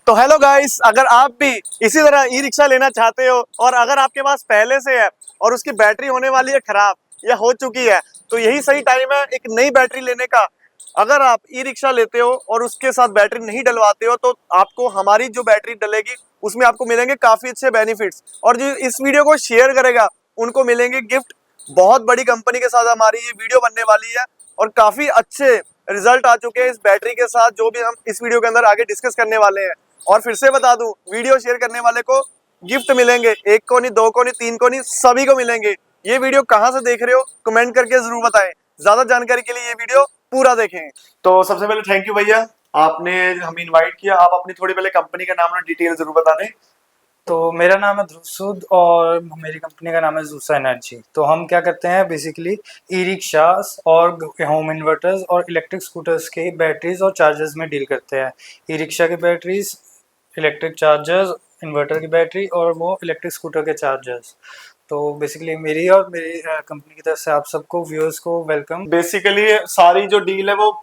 तो hello guys, अगर आप भी इसी तरह ई रिक्शा लेना चाहते हो और अगर आपके पास पहले से है और उसकी बैटरी होने वाली है खराब या हो चुकी है, तो यही सही टाइम है एक नई बैटरी लेने का। अगर आप ई रिक्शा लेते हो और उसके साथ बैटरी नहीं डलवाते हो तो आपको हमारी जो बैटरी डलेगी उसमें आपको मिलेंगे काफी अच्छे बेनिफिट्स, और जो इस वीडियो को शेयर करेगा उनको मिलेंगे गिफ्ट। बहुत बड़ी कंपनी के साथ हमारी ये वीडियो बनने वाली है और काफी अच्छे रिजल्ट आ चुके हैं इस बैटरी के साथ, जो भी हम इस वीडियो के अंदर आगे डिस्कस करने वाले हैं। और फिर से बता दूं, वीडियो शेयर करने वाले को गिफ्ट मिलेंगे, एक को नहीं, दो को नहीं, तीन को नहीं, सभी को मिलेंगे। ये वीडियो कहाँ से देख रहे हो कमेंट करके जरूर बताएं। ज्यादा जानकारी के लिए ये वीडियो पूरा देखें। तो सबसे पहले थैंक यू भैया, आपने हमें इनवाइट किया। आप अपनी थोड़ी पहले कंपनी का नाम और डिटेल जरूर बता दें। तो मेरा नाम है ध्रुव सूद और मेरी कंपनी का नाम है जूसा एनर्जी। तो हम क्या करते हैं बेसिकली ई रिक्शास और होम इन्वर्टर्स और इलेक्ट्रिक स्कूटर्स के बैटरीज और चार्जर्स में डील करते हैं। ई रिक्शा की बैटरीज, इलेक्ट्रिक चार्जर्स, इन्वर्टर की बैटरी और वो इलेक्ट्रिक स्कूटर के चार्जर्स। तो बेसिकली मेरी और मेरी कंपनी की तरफ से आप सबको व्यूअर्स को वेलकम। बेसिकली सारी जो डील है वो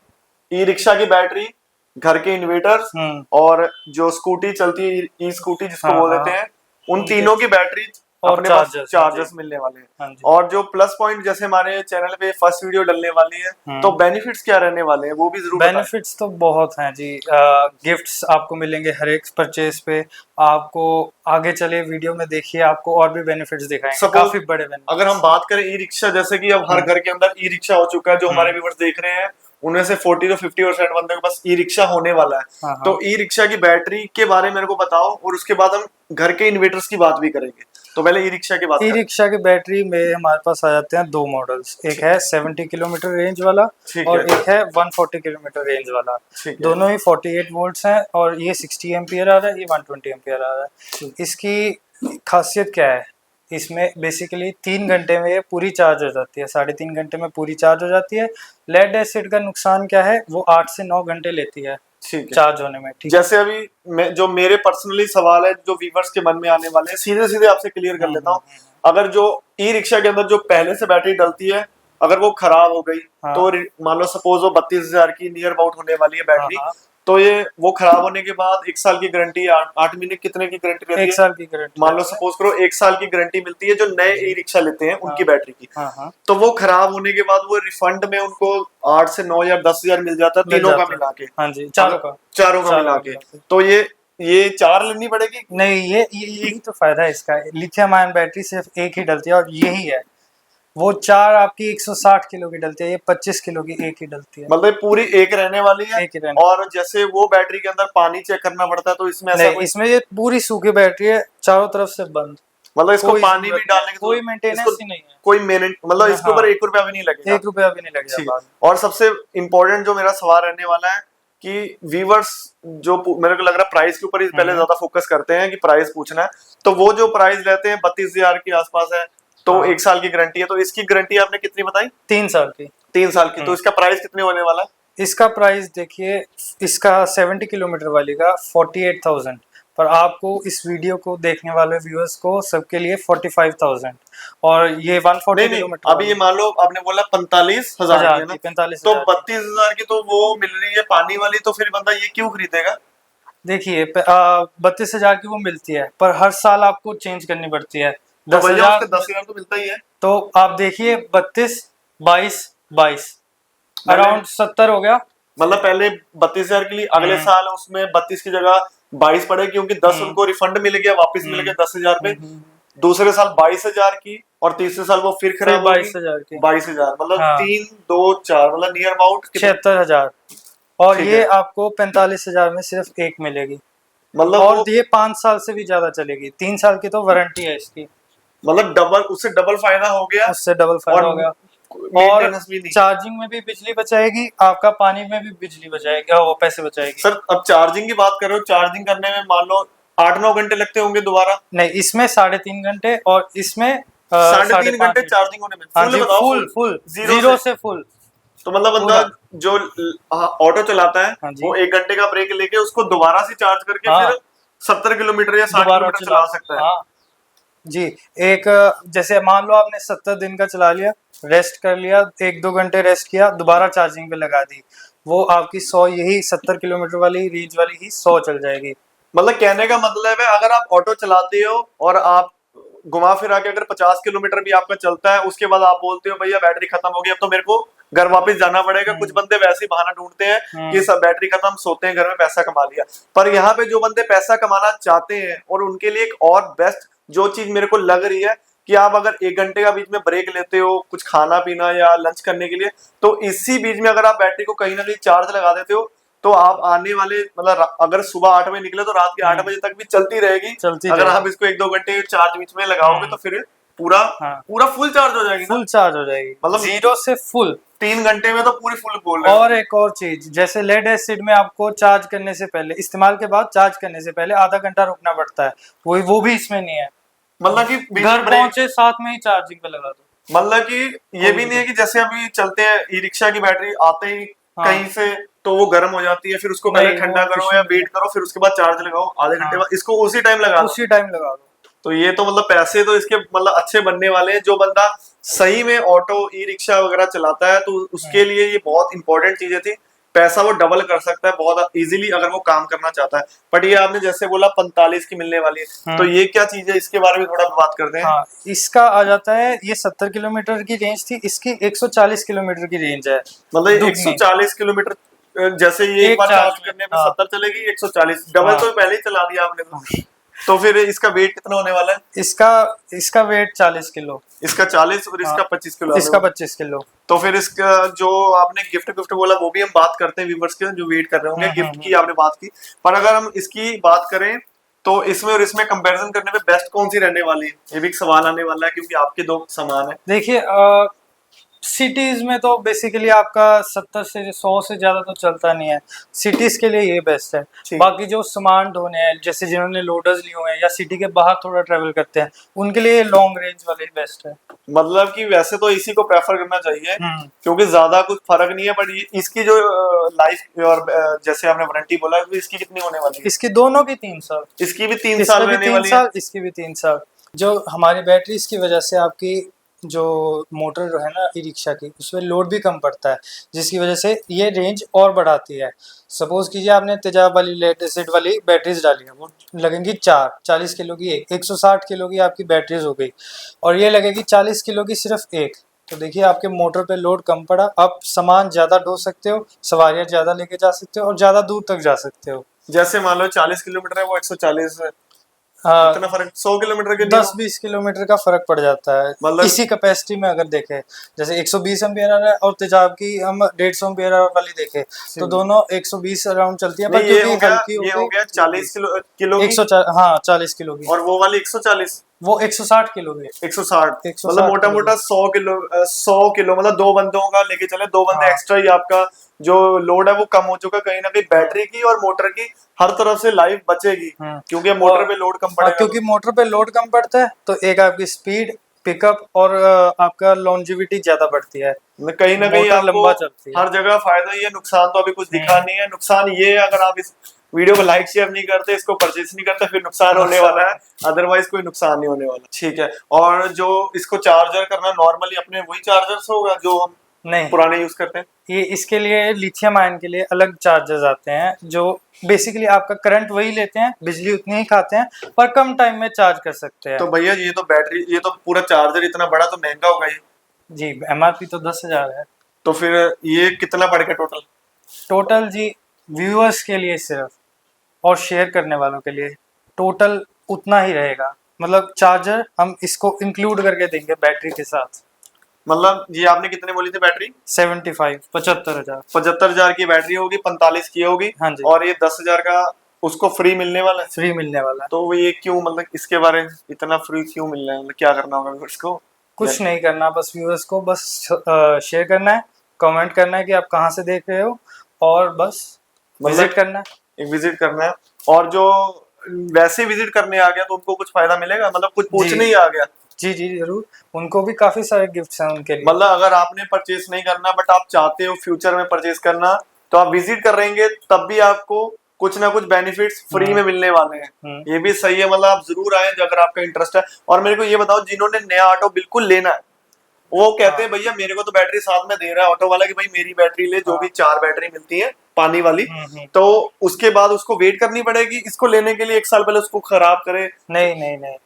ई रिक्शा की बैटरी, घर के इन्वर्टर्स और जो स्कूटी चलती है ई स्कूटी जिसको बोल देते हैं, उन तीनों की बैटरी और अपने पास चार्जर्स मिलने वाले हैं। और जो प्लस पॉइंट जैसे हमारे चैनल पे फर्स्ट वीडियो डलने वाली है, तो बेनिफिट्स क्या रहने वाले हैं वो भी जरूर बताएं। बेनिफिट्स तो बहुत हैं जी। गिफ्ट्स आपको मिलेंगे हर एक परचेज पे। आपको आगे चले वीडियो में देखिए, आपको और भी बेनिफिट्स दिखाएंगे, काफी बड़े बेनिफिट्स। अगर हम बात करें ई रिक्शा, जैसे कि अब हर घर के अंदर ई रिक्शा हो चुका है, जो हमारे व्यूअर्स देख रहे हैं उनमें से 40 to 50% बंदे के पास ई रिक्शा होने वाला है। तो ई रिक्शा की बैटरी के बारे में मेरे को बताओ और उसके बाद हम घर के इन्वर्टर्स की बात भी करेंगे। तो पहले ई रिक्शा की बात। ई रिक्शा की बैटरी में हमारे पास आ जाते हैं दो मॉडल्स, एक है 70 किलोमीटर रेंज वाला और एक है 140 किलोमीटर रेंज वाला। दोनों ही 48 वोल्ट्स हैं और ये 60 एम्पियर आ रहा है, ये 120 एम्पियर आ रहा है। इसकी खासियत क्या है, इसमें बेसिकली 3 घंटे में ये पूरी चार्ज हो जाती है, 3.5 घंटे में पूरी चार्ज हो जाती है। लेड एसिड का नुकसान क्या है, वो 8 से 9 घंटे लेती है चार्ज होने में। जैसे अभी जो मेरे पर्सनली सवाल है जो व्यूअर्स के मन में आने वाले हैं, सीधे सीधे आपसे क्लियर कर लेता हूँ। अगर जो ई रिक्शा के अंदर जो पहले से बैटरी डलती है, अगर वो खराब हो गई तो मान लो सपोज वो 32,000 की नियर अबाउट होने वाली है बैटरी, तो ये वो खराब होने के बाद 1 साल की गारंटी, 8 महीने कितने की गारंटी रहती है? 1 साल की गारंटी। मान लो सपोज करो 1 साल की गारंटी मिलती है जो नए ई रिक्शा लेते हैं उनकी बैटरी की। तो वो खराब होने के बाद वो रिफंड में उनको 8 से 9 या 10,000 मिल जाता है, तीनों का मिला के। हाँ जी, चारों का मिला के। तो ये 4 लेनी पड़ेगी? नहीं, यही तो फायदा है इसका। लिथियम आयन बैटरी सिर्फ एक ही डलती है और यही है। वो 4 आपकी 160 किलो की डलती है, ये 25 किलो की एक ही डलती है। मतलब पूरी एक रहने वाली है। और जैसे वो बैटरी के अंदर पानी चेक करना पड़ता है, तो इसमें ऐसा नहीं, इसमें ये पूरी सूखी बैटरी है, चारों तरफ से बंद। मतलब इसको पानी भी डालने की कोई मेंटेनेंस ही नहीं है, कोई मतलब इसके ऊपर 1 रुपया भी नहीं लगेगा। 1 रुपया भी नहीं लगेगा। और सबसे इम्पोर्टेंट जो मेरा सवाल रहने वाला है कि व्यूअर्स जो मेरे को लग रहा है प्राइस के ऊपर ही पहले ज्यादा फोकस करते हैं कि प्राइस पूछना है, तो वो जो प्राइस लेते हैं 32,000 के आसपास है, तो 1 साल की गारंटी है। तो इसकी गारंटी आपने कितनी बताई? 3 साल की। 3 साल की। तो इसका प्राइस कितने होने वाला है? इसका प्राइस देखिए, इसका 70 किलोमीटर वाली का 48,000, पर आपको इस वीडियो को देखने वाले व्यूअर्स को सबके लिए 45,000। और ये 140 किलोमीटर अभी ये मान लो आपने बोला 45,000 की, 45,000 तो 32,000 की तो वो मिल रही है पानी वाली, तो फिर बंदा ये क्यों खरीदेगा? देखिए 32,000 की वो मिलती है, पर हर साल आपको चेंज करनी पड़ती है। 10,000 तो मिलता ही है। तो आप देखिए 32, 22, 22 अराउंड 70 हो गया। मतलब पहले 32,000 के लिए, अगले साल उसमें 32 की जगह 22 पड़े, क्योंकि 10 उनको रिफंड मिल गया, वापस मिल गया 10,000 पे। दूसरे साल 22,000 की और तीसरे साल वो फिर खराब 22,000 की। 22,000 मतलब 3, 2, 4 मतलब नियर अबाउट 76,000। और ये आपको 45,000 में सिर्फ एक मिलेगी। मतलब और ये 5 साल से भी ज्यादा चलेगी, 3 साल की तो वारंटी है इसकी। मतलब डबल, उससे डबल फायदा हो गया। उससे डबल फायदा हो गया। और चार्जिंग में भी बिजली बचाएगी, आपका पानी में भी बिजली बचाएगी, वो पैसे बचाएगी। सर अब चार्जिंग की बात करो, चार्जिंग करने में मान लो 8-9 घंटे लगते होंगे दोबारा? नहीं, इसमें 3.5 घंटे और इसमें 3.5 घंटे चार्जिंग होने में। फुल जीरो से फुल। तो मतलब बंदा जो ऑटो चलाता है वो 1 घंटे का ब्रेक लेके उसको दोबारा से चार्ज करके फिर 70 किलोमीटर या 60 किलोमीटर चला सकता है। जी, एक जैसे मान लो आपने 70 दिन का चला लिया, रेस्ट कर लिया, 1-2 घंटे रेस्ट किया, दोबारा चार्जिंग पे लगा दी, वो आपकी 100 यही 70 किलोमीटर वाली रेंज वाली ही 100 चल जाएगी। मतलब कहने का मतलब है अगर आप ऑटो चलाते हो और आप घुमा फिरा के अगर 50 किलोमीटर भी आपका चलता है, उसके बाद आप बोलते हो भैया बैटरी खत्म हो गई, अब तो मेरे को घर वापस जाना पड़ेगा। कुछ बंदे वैसे ही बहाना ढूंढते हैं कि सब बैटरी खत्म, सोते हैं घर में, पैसा कमा लिया। पर यहाँ पे जो बंदे पैसा कमाना चाहते हैं और उनके लिए एक और बेस्ट जो चीज मेरे को लग रही है कि आप अगर 1 घंटे का बीच में ब्रेक लेते हो कुछ खाना पीना या लंच करने के लिए, तो इसी बीच में अगर आप बैटरी को कहीं ना कहीं चार्ज लगा देते हो तो आप आने वाले मतलब अगर सुबह 8 बजे निकले तो रात के 8 बजे तक भी चलती रहेगी। अगर आप इसको 1-2 घंटे चार्ज बीच में लगाओगे तो फिर पूरा पूरा फुल चार्ज हो जाएगी, फुल चार्ज हो जाएगी, मतलब 0 से फुल 3 घंटे में तो पूरी फुल बोल रहे। और एक और चीज, जैसे लेड एसिड में आपको चार्ज करने से पहले, इस्तेमाल के बाद चार्ज करने से पहले आधा घंटा रुकना पड़ता है, वो भी इसमें नहीं है। मतलब कि घर पहुंचे साथ में ही चार्जिंग पे लगा दो। मतलब कि ये भी नहीं है कि जैसे अभी चलते हैं ई रिक्शा की बैटरी आते ही कहीं से तो वो गर्म हो जाती है, फिर उसको पहले ठंडा करो या वेट करो, फिर उसके बाद चार्ज लगाओ आधे घंटे बाद, इसको उसी टाइम लगा दो। तो ये तो मतलब पैसे तो इसके मतलब अच्छे बनने वाले हैं। जो बंदा सही में ऑटो ई रिक्शा वगैरह चलाता है तो उसके लिए ये बहुत इंपॉर्टेंट चीजें थी। पैसा वो डबल कर सकता है बहुत इजीली अगर वो काम करना चाहता है। बट ये आपने जैसे बोला 45 की मिलने वाली है, तो ये क्या चीज है, इसके बारे में थोड़ा बात करते हैं। हाँ, इसका आ जाता है, ये 70 किलोमीटर की रेंज थी, इसकी 140 किलोमीटर की रेंज है। मतलब 140 किलोमीटर, जैसे ये एक बार चार्ज करने में 70 चलेगी, 140 डबल तो पहले ही चला दिया आपने। तो फिर इसका वेट कितना होने वाला है? इसका वेट 40 किलो, इसका 40 और इसका 25 किलो, इसका 25 किलो। तो फिर इसका जो आपने गिफ्ट बोला वो भी हम बात करते हैं व्यूवर्स के जो वेट कर रहे होंगे। गिफ्ट की आपने बात की, पर अगर हम इसकी बात करें तो इसमें और इसमें कंपैरिजन करने में बेस्ट कौन सी रहने वाली है, ये भी एक सवाल आने वाला है क्योंकि आपके दो समान है। देखिए सिटीज में तो बेसिकली आपका 70 से 100 से ज्यादा तो चलता नहीं है, सिटीज के लिए ये बेस्ट है। बाकी जो सामान ढोने हैं, जैसे जिन्होंने लोडर्स लिए हुए हैं या सिटी के बाहर थोड़ा ट्रेवल करते हैं, उनके लिए लॉन्ग रेंज वाले बेस्ट है। मतलब कि वैसे तो इसी को प्रेफर करना चाहिए क्योंकि ज्यादा कुछ फर्क नहीं है। बट इसकी जो लाइफ और जैसे आपने वारंटी बोला है, इसकी कितनी होने वाली है? इसकी दोनों की 3 साल, इसकी भी 3 साल रहने वाली है, इसकी भी 3 साल। जो हमारी बैटरीज की वजह से आपकी जो मोटर जो है ना ई रिक्शा की, उसमें लोड भी कम पड़ता है, जिसकी वजह से ये रेंज और बढ़ाती है। सपोज कीजिए आपने तेजाब वाली लेड एसिड वाली बैटरीज डाली है, वो लगेंगी 40 किलो की, 160 किलो की आपकी बैटरीज हो गई, और ये लगेगी 40 किलो की सिर्फ एक। तो देखिए आपके मोटर पे लोड कम पड़ा, आप सामान ज्यादा ढो सकते हो, सवारियां ज्यादा लेके जा सकते हो और ज्यादा दूर तक जा सकते हो। जैसे मान लो 40 किलोमीटर है, वो 140 है, इतना फर्क 100 किलोमीटर के 10-20 किलोमीटर का फर्क पड़ जाता है। मतलब इसी कैपेसिटी में अगर देखें, जैसे 120 एम्पियर आवर है और तेजाब की हम 150 एम्पियर आवर वाली देखें, तो दोनों 120 अराउंड चलती है। पर क्योंकि हल्की हो गया 40 किलो 40 किलो की, और वो वाली 140, वो 160 किलो की, 160 मतलब मोटा मोटा 100 किलो मतलब दो बंदों का लेके चले, दो बंदे एक्स्ट्रा ही आपका जो लोड है वो कम हो चुका कहीं ना कहीं। बैटरी की और मोटर की हर तरफ से लाइफ बचेगी क्योंकि मोटर पे लोड कम पड़ेगा। क्योंकि मोटर पे लोड कम पड़ता है तो एक आपकी स्पीड, पिकअप और आपका लॉन्जिविटी ज्यादा बढ़ती है, कहीं ना कहीं आपको लंबा चलती है। हर जगह फायदा ही है, नुकसान तो अभी कुछ दिखा नहीं है। नुकसान ये है अगर आप इस वीडियो को लाइक शेयर नहीं करते, इसको परचेज नहीं करते, फिर नुकसान होने वाला है, अदरवाइज कोई नुकसान नहीं होने वाला। ठीक है, और जो इसको चार्जर करना नॉर्मली अपने वही चार्जर्स होगा जो हम नहीं पुराने यूज करते हैं? ये इसके लिए लिथियम आयन के लिए अलग चार्जर्स आते हैं जो बेसिकली आपका करंट वही लेते हैं, बिजली उतनी ही खाते हैं, पर कम टाइम में चार्ज कर सकते हैं। तो भैया ये तो बैटरी, ये तो पूरा चार्जर इतना बड़ा तो महंगा होगा ये? जी, एमआरपी तो 10,000 है। तो फिर ये कितना पड़ेगा टोटल जी व्यूअर्स के लिए सिर्फ और शेयर करने वालों के लिए टोटल उतना ही रहेगा। मतलब चार्जर हम इसको इंक्लूड करके देंगे बैटरी के साथ। मतलब ये आपने कितने बोली थी बैटरी? 75,000 75,000 की बैटरी होगी, 45 की होगी। हाँ जी। और ये 10,000 का उसको फ्री मिलने वाला है? फ्री मिलने वाला है। तो ये क्यों, मतलब इसके बारे में इतना फ्री क्यों मिल रहा है, मतलब क्या करना होगा व्यूअर्स को? कुछ नहीं करना, बस व्यूअर्स को बस शेयर करना है, कमेंट करना है कि आप कहाँ से देख रहे हो, और बस विजिट करना है, एक विजिट करना है। और जो वैसे विजिट करने आ गया तो उनको कुछ फायदा मिलेगा, मतलब कुछ पूछने ही आ गया? जी जी जरूर, उनको भी काफी सारे गिफ्ट्स हैं उनके लिए। मतलब अगर आपने परचेस नहीं करना बट आप चाहते हो फ्यूचर में परचेस करना, तो आप विजिट कर रहेंगे तब भी आपको कुछ ना कुछ बेनिफिट्स फ्री में मिलने वाले हैं। ये भी सही है, मतलब आप जरूर आए अगर आपका इंटरेस्ट है। और मेरे को ये बताओ, जिन्होंने नया ऑटो बिल्कुल लेना है वो कहते हैं भैया मेरे को तो बैटरी साथ में दे रहा है ऑटो वाला कि भाई मेरी बैटरी ले, जो भी 4 बैटरी मिलती है पानी वाली, तो उसके बाद उसको वेट करनी पड़ेगी इसको लेने के लिए, 1 साल पहले उसको खराब करे? नहीं नहीं नहीं,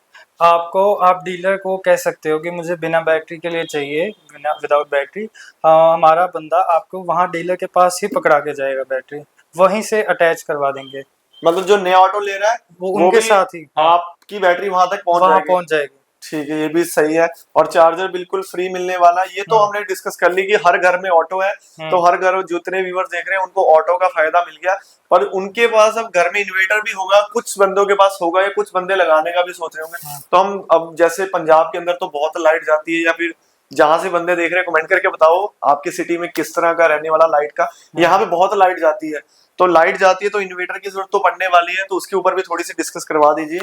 आपको, आप डीलर को कह सकते हो कि मुझे बिना बैटरी के लिए चाहिए, बिना विदाउट बैटरी। हमारा बंदा आपको वहाँ डीलर के पास ही पकड़ा के जाएगा, बैटरी वहीं से अटैच करवा देंगे। मतलब जो नया ऑटो ले रहा है वो उनके साथ ही आपकी बैटरी वहां तक वहाँ पहुंच जाएगी। ठीक है, ये भी सही है। और चार्जर बिल्कुल फ्री मिलने वाला है। ये तो हमने डिस्कस कर ली कि हर घर में ऑटो है, तो हर घर जितने व्यूअर्स देख रहे हैं उनको ऑटो का फायदा मिल गया। पर उनके पास अब घर में इन्वर्टर भी होगा, कुछ बंदों के पास होगा, या कुछ बंदे लगाने का भी सोच रहे होंगे। तो हम अब जैसे पंजाब के अंदर तो बहुत लाइट जाती है, या फिर जहां से बंदे देख रहे हैं कमेंट करके बताओ आपकी सिटी में किस तरह का रहने वाला लाइट का। यहाँ पे बहुत लाइट जाती है, तो लाइट जाती है तो इन्वर्टर की जरूरत तो पड़ने वाली है, तो उसके ऊपर भी थोड़ी सी डिस्कस करवा दीजिए।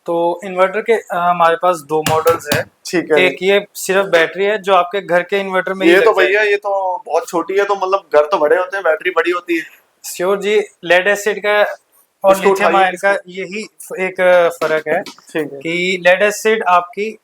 तो इन्वर्टर के हमारे पास 2 मॉडल्स है। ठीक है। एक ये सिर्फ बैटरी है जो आपके घर के इन्वर्टर में ये तो भैया ये तो बहुत छोटी है, तो मतलब घर तो बड़े होते हैं, बैटरी बड़ी होती है। श्योर जी, लेड एसिड का और लिथियम आयन का यही एक फर्क है कि लेड एसिड आपकी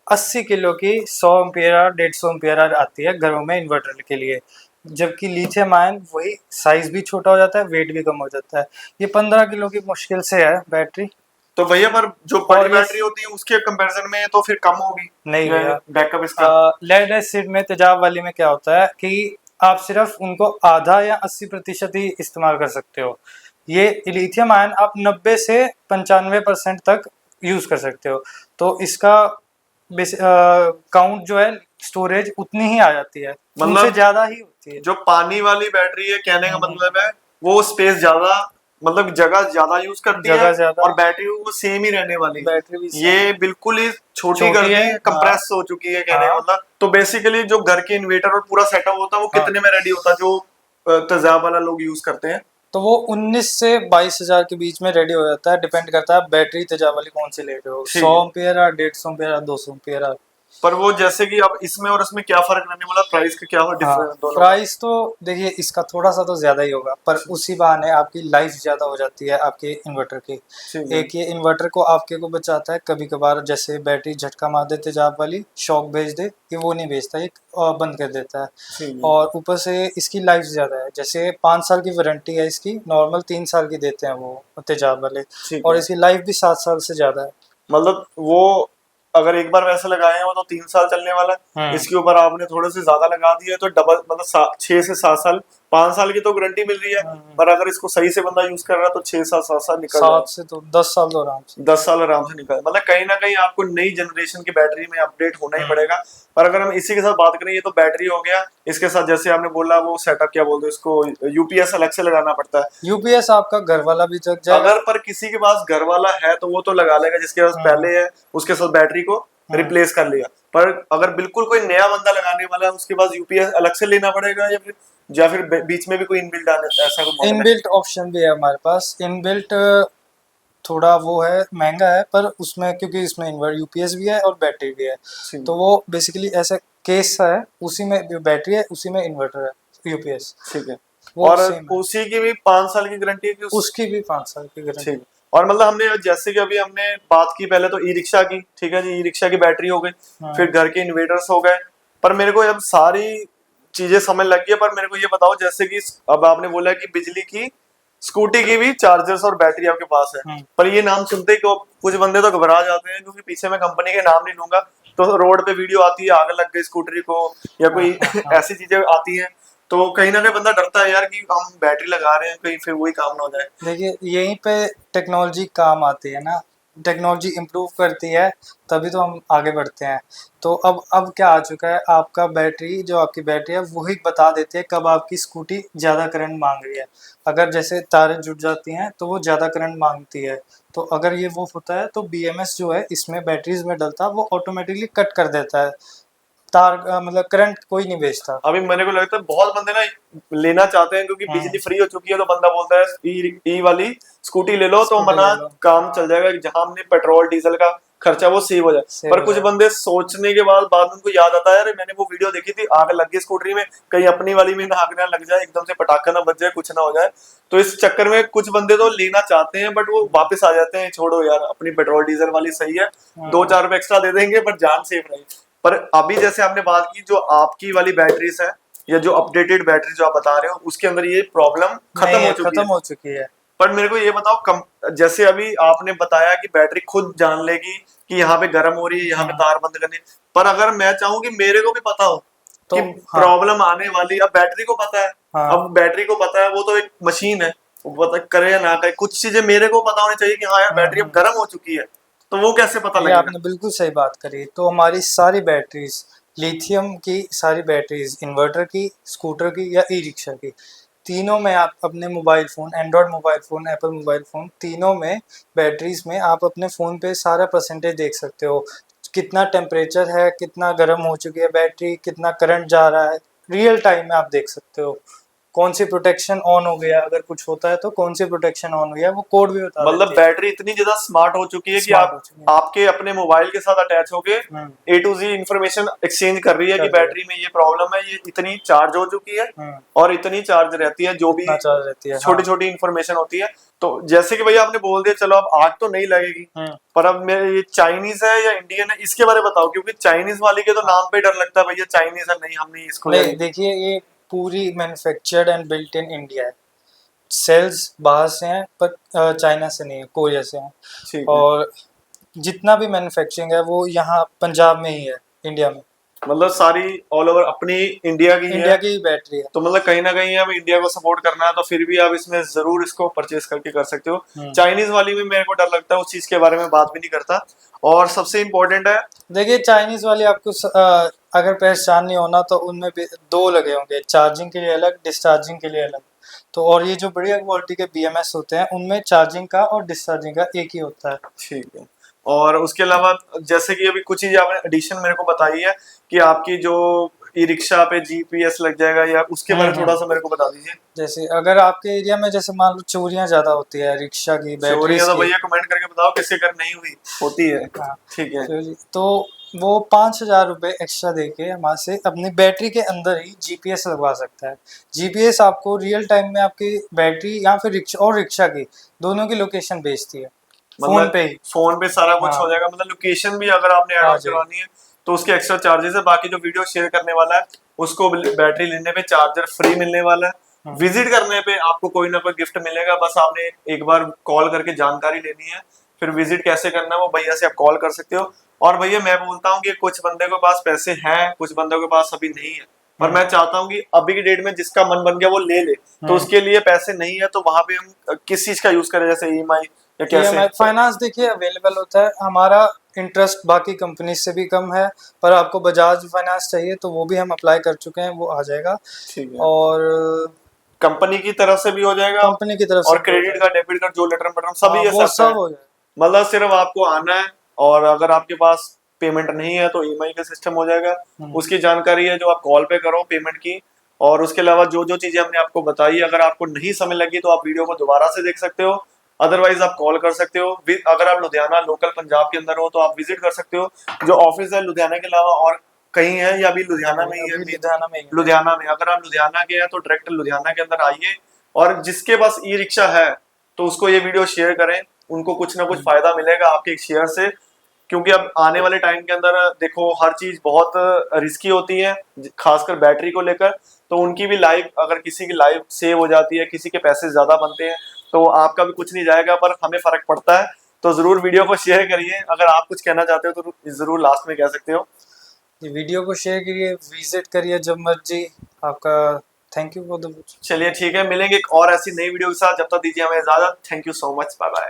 80 किलो की 100 एम्पियर 150 एम्पियर आती है घरों में इन्वर्टर के लिए, जबकि लिथियम आयन वही साइज भी छोटा हो जाता है, वेट भी कम हो जाता है। ये 15 किलो की मुश्किल से है बैटरी। तो भैया पर जो बड़ी बैटरी होती है उसके कंपैरिजन में तो फिर कम होगी? नहीं भैया, बैकअप इसका लेड एसिड में तेजाब वाली में क्या होता है कि आप सिर्फ उनको आधा या 80% ही इस्तेमाल कर सकते हो। ये लिथियम आयन आप 90 से 95% तक यूज कर सकते हो, तो इसका काउंट जो है स्टोरेज उतनी ही आ जाती है, मतलब ज्यादा ही होती है। जो पानी वाली बैटरी है कहने का मतलब है वो स्पेस ज्यादा, मतलब जगह ज्यादा यूज करती है, और बैटरी वो सेम ही रहने वाली बैटरी भी ये बिल्कुल ही छोटी कर दी है, कंप्रेस हो चुकी है कहने का मतलब। तो बेसिकली जो घर के इन्वर्टर और पूरा सेटअप होता है वो कितने में रेडी होता है जो तेजाब वाला लोग यूज करते हैं? तो वो 19 से 22 हजार के बीच में रेडी हो जाता है, डिपेंड करता है बैटरी तेजाब वाली कौन सी ले रहे हो, 100 एम्पियर 150 एम्पियर 200 एम्पियर। पर वो जैसे कि अब इसमें और इसमें क्या फर्क रहने वाला, प्राइस का क्या हो डिफरेंस दोनों? प्राइस तो देखिए इसका थोड़ा सा तो ज्यादा ही होगा, पर उसी बहाने आपकी लाइफ ज्यादा हो जाती है आपके इन्वर्टर की। एक ये इन्वर्टर को आपके को बचाता है, कभी कभार जैसे बैटरी झटका मार दे तेजाब वाली, शॉक भेज दे, ये वो नहीं भेजता, ये बंद कर देता है। और ऊपर से इसकी लाइफ ज्यादा है, जैसे 5 साल की वारंटी है इसकी, नॉर्मल 3 साल की देते हैं वो तेजाब वाले, और इसकी लाइफ भी 7 साल से ज्यादा है। मतलब वो अगर एक बार वैसे लगाए हैं वो तो 3 साल चलने वाला है, इसके ऊपर आपने थोड़े से ज्यादा लगा दिया तो डबल, मतलब 6 से 7 साल, 5 साल की तो गारंटी मिल रही है, पर अगर इसको सही से बंदा यूज कर रहा है तो 6 से 7 साल निकल 7 से तो 10 साल तो आराम से, 10 साल आराम से निकल। मतलब कहीं ना कहीं आपको नई जनरेशन की बैटरी में अपडेट होना ही पड़ेगा। पर अगर हम इसी के साथ बात करें, ये तो बैटरी हो गया, इसके साथ जैसे आपने बोला वो सेटअप क्या बोलते हैं इसको, यूपीएस अलग से लगाना पड़ता है। यूपीएस आपका घर वाला भी चल जाएगा। अगर पर किसी के पास घर वाला है तो वो तो लगा लेगा, जिसके पास पहले है उसके साथ बैटरी को रिप्लेस कर लिया। पर अगर बिल्कुल कोई नया बंदा लगाने वाला है उसके पास यूपीएस अलग से लेना पड़ेगा, या फिर बीच में भी कोई इनबिल्ट आने ऐसा कोई इनबिल्ट ऑप्शन भी है हमारे पास। इनबिल्ट थोड़ा वो है, महंगा है, पर उसमें क्योंकि इसमें इन्वर्टर यूपीएस भी है और बैटरी भी है, तो वो बेसिकली ऐसा केस है, उसी में बैटरी है उसी में इन्वर्टर है यूपीएस। ठीक है। और उसी की भी 5 साल की गारंटी है? उसकी भी 5 साल की गारंटी। और मतलब हमने जैसे कि अभी हमने बात की पहले तो ई रिक्शा की, ठीक है जी, ई रिक्शा की बैटरी हो गई, फिर घर के इन्वर्टर्स हो गए, पर मेरे को अब सारी चीजें समझ लग गई है। पर मेरे को ये बताओ जैसे कि अब आपने बोला कि बिजली की स्कूटी की भी चार्जर्स और बैटरी आपके पास है, पर ये नाम सुनते ही कुछ बंदे तो घबरा जाते हैं, क्योंकि पीछे मैं कंपनी के नाम नहीं लूंगा, तो रोड पे वीडियो आती है आग लग गई स्कूटरी को या कोई ऐसी चीजें आती हैं, तो कहीं ना कहीं बंदा डरता है यार कि हम बैटरी लगा रहे हैं कहीं फिर वही काम ना हो जाए। देखिए यहीं पे टेक्नोलॉजी काम आती है ना, टेक्नोलॉजी इम्प्रूव करती है तभी तो हम आगे बढ़ते हैं। तो अब क्या आ चुका है, आपका बैटरी जो आपकी बैटरी है वही बता देती है कब आपकी स्कूटी ज़्यादा करंट मांग रही है। अगर जैसे तारें जुट जाती हैं तो वो ज़्यादा करंट मांगती है, तो अगर ये वो होता है तो बीएमएस जो है इसमें बैटरीज में डलता है, वो ऑटोमेटिकली कट कर देता है तार, मतलब करंट कोई नहीं बेचता। अभी मेरे को लगता है बहुत बंदे ना लेना चाहते हैं क्योंकि बिजली फ्री हो चुकी है, तो बंदा बोलता है ई वाली स्कूटी ले लो तो मना काम चल जाएगा, जहां हमने पेट्रोल डीजल का खर्चा वो सेव हो जाए। पर कुछ बंदे सोचने के बाद उनको याद आता है, अरे मैंने वो वीडियो देखी थी, आग लग गई स्कूटरी में, कहीं अपनी वाली में आग ना लग जाए, एकदम से पटाखा ना बज जाए, कुछ ना हो जाए। तो इस चक्कर में कुछ बंदे तो लेना चाहते हैं बट वो वापस आ जाते हैं, छोड़ो यार अपनी पेट्रोल डीजल वाली सही है, 2-4 रुपए एक्स्ट्रा दे देंगे पर जान सेफ रहेगी। पर अभी जैसे आपने बात की जो आपकी वाली बैटरीज है या जो अपडेटेड बैटरी जो आप बता रहे हो उसके अंदर ये प्रॉब्लम खत्म हो चुकी है। पर मेरे को ये बताओ जैसे अभी आपने बताया कि बैटरी खुद जान लेगी कि यहाँ पे गर्म हो रही है, यहाँ पे तार बंद करनी है। पर अगर मैं चाहूँ कि मेरे को भी पता हो तो कि प्रॉब्लम आने वाली, अब बैटरी को पता है, अब बैटरी को पता है, वो तो एक मशीन है, वो पता करे या ना करे, कुछ चीजें मेरे को पता होनी चाहिए कि हाँ यार बैटरी अब गर्म हो चुकी है, तो वो कैसे पता लगेगा? आपने बिल्कुल सही बात करी। तो हमारी सारी बैटरीज, लिथियम की सारी बैटरीज, इन्वर्टर की, स्कूटर की या ई रिक्शा की, तीनों में आप अपने mobile phone, Android mobile phone, Apple mobile phone, तीनों में बैटरीज में आप अपने फ़ोन पे सारा परसेंटेज देख सकते हो। कितना टेम्परेचर है, कितना गर्म हो चुकी है बैटरी, कितना करंट जा रहा है, रियल टाइम में आप देख सकते हो। कौन सी प्रोटेक्शन ऑन हो गया, अगर कुछ होता है तो कौन सी प्रोटेक्शन ऑन हुई है, वो कोड भी बता मतलब बैटरी इतनी ज्यादा स्मार्ट हो चुकी है कि आपके अपने मोबाइल के साथ अटैच होके A to Z information exchange कर रही है कि बैटरी में ये प्रॉब्लम है, ये इतनी चार्ज हो चुकी है और इतनी चार्ज रहती है, जो भी छोटी छोटी इंफॉर्मेशन होती है। तो जैसे कि भैया आपने बोल दिया, चलो अब आग तो नहीं लगेगी, पर अब मेरे ये चाइनीज है या इंडियन है इसके बारे में बताओ, क्योंकि चाइनीज वाली के तो नाम पे डर लगता है भैया, चाइनीज है, नहीं हम नहीं इसको। नहीं, देखिए ये पूरी manufactured and built in India है। सेल्स बाहर से हैं पर चाइना से नहीं है, कोरिया से हैं। और जितना भी मैन्युफैक्चरिंग है वो यहाँ पंजाब में ही है, इंडिया में। मतलब सारी ऑल ओवर अपनी इंडिया की बैटरी है। तो मतलब कहीं ना कहीं अब इंडिया को सपोर्ट करना है तो फिर भी आप इसमें जरूर इसको परचेज करके कर सकते हो। चाइनीज वाली में मेरे को डर लगता है, उस चीज के बारे में बात भी नहीं करता। और सबसे इम्पोर्टेंट है, देखिए चाइनीज वाली आपको अगर पहचान नहीं होना तो उनमें दो लगे होंगे, चार्जिंग के लिए अलग, डिस्चार्जिंग के लिए अलग। तो और ये जो बढ़िया क्वालिटी के BMS होते हैं उनमें चार्जिंग का और डिस्चार्जिंग का एक ही होता है। ठीक है। और उसके अलावा जैसे कि अभी कुछ चीजें आपने एडिशन मेरे को बताई है कि आपकी जो ई रिक्शा पे GPS लग जाएगा, या उसके बारे में थोड़ा सा मेरे को बता दीजिए। जैसे अगर आपके एरिया में जैसे मान लो चोरियां ज्यादा होती है रिक्शा की, बैटरी तो भैया कमेंट करके बताओ किसके घर नहीं हुई होती है। ठीक है। तो वो 5,000 रुपये एक्स्ट्रा देके हमारे से अपनी बैटरी के अंदर ही GPS लगवा सकता है। GPS आपको रियल टाइम में आपकी बैटरी या फिर रिक्शा की दोनों की लोकेशन भेजती है, फोन पे सारा कुछ हो जाएगा। मतलब लोकेशन भी अगर आपने ऐड ऑन करवानी है तो उसके एक्स्ट्रा चार्जेस है। बाकी जो वीडियो शेयर करने वाला है उसको बैटरी लेने पे चार्जर फ्री मिलने वाला है। विजिट करने पे आपको कोई ना कोई गिफ्ट मिलेगा, बस आपने एक बार कॉल करके जानकारी लेनी है। फिर विजिट कैसे करना है वो भैया से आप कॉल कर सकते हो। और भैया मैं बोलता हूँ कि कुछ बंदे के पास पैसे हैं, कुछ बंदों के पास अभी नहीं है, पर मैं चाहता हूँ कि अभी की डेट में जिसका मन बन गया वो ले ले। तो उसके लिए पैसे नहीं है तो वहां पे हम किस चीज का यूज करें, जैसे EMI या कैसे? फाइनेंस देखिए अवेलेबल होता है, हमारा इंटरेस्ट बाकी कंपनी से भी कम है, पर आपको बजाज फाइनेंस चाहिए तो वो भी हम अप्लाई कर चुके हैं, वो आ जाएगा। ठीक है। और कंपनी की तरफ से भी हो जाएगा, कंपनी की तरफ से, और क्रेडिट कार्ड, डेबिट कार्ड, जो लेटर पैटर्न सभी ये सब हो जाएगा। मतलब सिर्फ आपको आना है, और अगर आपके पास पेमेंट नहीं है तो EMI का सिस्टम हो जाएगा। उसकी जानकारी है जो आप कॉल पे करो पेमेंट की। और उसके अलावा जो जो चीजें हमने आपको बताई, अगर आपको नहीं समझ लगी तो आप वीडियो को दोबारा से देख सकते हो, अदरवाइज आप कॉल कर सकते हो। अगर आप लुधियाना लोकल पंजाब के अंदर हो तो आप विजिट कर सकते हो। जो ऑफिस है लुधियाना के अलावा और कहीं है या अभी लुधियाना में ही है? लुधियाना में। अगर आप लुधियाना के हैं तो डायरेक्ट लुधियाना के अंदर आइए, और जिसके पास ई रिक्शा है तो उसको ये वीडियो शेयर करें, उनको कुछ ना कुछ फायदा मिलेगा आपके एक शेयर से। क्योंकि अब आने वाले टाइम के अंदर देखो हर चीज बहुत रिस्की होती है, खासकर बैटरी को लेकर। तो उनकी भी लाइफ, अगर किसी की लाइफ सेव हो जाती है, किसी के पैसे ज्यादा बनते हैं, तो आपका भी कुछ नहीं जाएगा पर हमें फर्क पड़ता है। तो जरूर वीडियो को शेयर करिए। अगर आप कुछ कहना चाहते हो तो जरूर लास्ट में कह सकते हो। वीडियो को शेयर करिए, विजिट करिए जब मर्जी। आपका थैंक यू फॉर द। चलिए ठीक है, मिलेंगे एक और ऐसी नई वीडियो के साथ। जब तक दीजिए हमें इजाजत। Thank you so much, bye bye.